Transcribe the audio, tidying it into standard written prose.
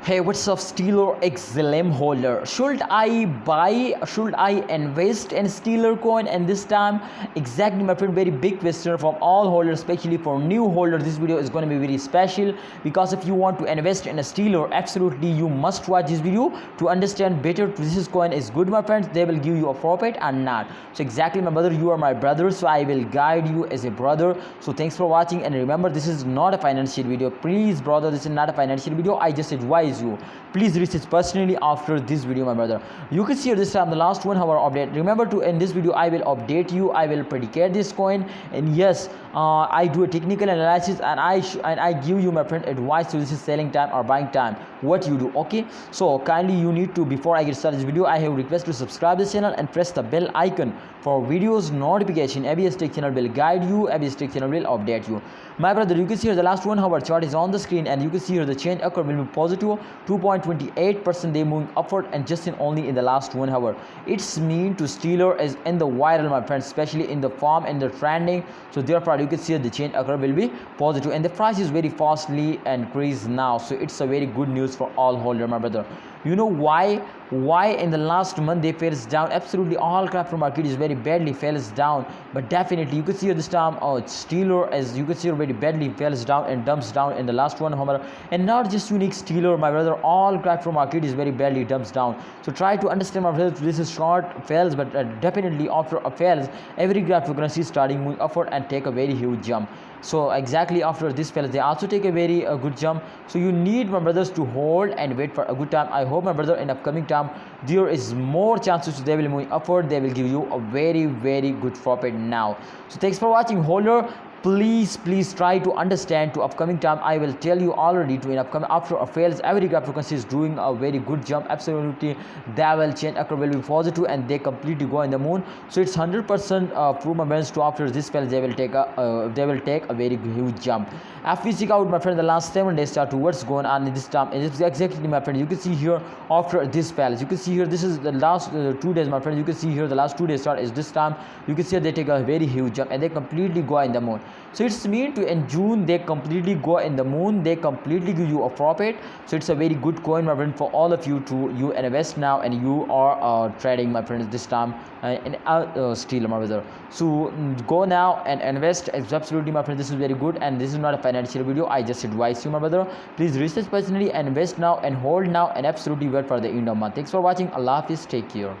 Hey, what's up, Stellar XLM holder? Should I buy, should I invest in Stellar coin? And this time, exactly, my friend, very big question from all holders, especially for new holders. This video is going to be very special because if you want to invest in a Stellar, absolutely you must watch this video to understand better this coin is good, my friends. They will give you a profit and not. So exactly, my brother, you are my brother, so I will guide you as a brother. So thanks for watching, and remember, this is not a financial video. Please, brother, this is not a financial video. I just advise you, please research personally after this video, my brother. You can see this time the last 1 hour update. Remember to, in this video I will update you, I will predicate this coin, and yes, I do a technical analysis, and I give you, my friend, advice to this is selling time or buying time, what you do. Okay, so kindly you need to, before I get started this video, I have request to subscribe this channel and press the bell icon for videos notification. ABS Tech channel will guide you, ABS Tech channel will update you, my brother. You can see here the last 1 hour chart is on the screen, and you can see here the change occur will be positive 2.28%. They moving upward, and just in only in the last 1 hour. It's mean to Stellar is in the viral, my friends, especially in the farm and the trending. So therefore you can see the change occur will be positive, and the price is very fastly increased now. So it's a very good news for all holder, my brother. You know why in the last month they falls down? Absolutely all crypto market is very badly falls down, but definitely you can see this time Stellar, as you can see, very badly falls down and dumps down in the last 1 hour. And not just unique Stellar, my brother, all crypto market is very badly dumps down. So try to understand, my brother, this is short fails, but definitely after a fails, every cryptocurrency is starting moving upward and take a very huge jump. So exactly after this fails, they also take a very good jump. So you need, my brothers, to hold and wait for a good time. I hope, my brother, in upcoming time there is more chances they will move upward. They will give you a very good profit now. So thanks for watching, holder. Please try to understand to upcoming time. I will tell you already to in upcoming after a fails, every cryptocurrency is doing a very good jump. Absolutely they will change occur will be positive, and they completely go in the moon. So it's 100% proof, my friends, to after this fails they will take a very huge jump. If we check out, my friend, the last 7 days chart to what's going on in this time, and it's exactly, my friend, you can see here after this fails, you can see here this is the last 2 days, my friend. You can see here the last 2 days chart is this time. You can see they take a very huge jump and they completely go in the moon. So it's mean to in June they completely go in the moon, they completely give you a profit. So it's a very good coin, my friend, for all of you to you invest now, and you are trading, my friends, this time in Stellar, my brother. So go now and invest. It's absolutely, my friend, this is very good, and this is not a financial video. I just advise you, my brother, please research personally and invest now and hold now, and absolutely wait for the end of month. Thanks for watching. Allah Hafiz, take care.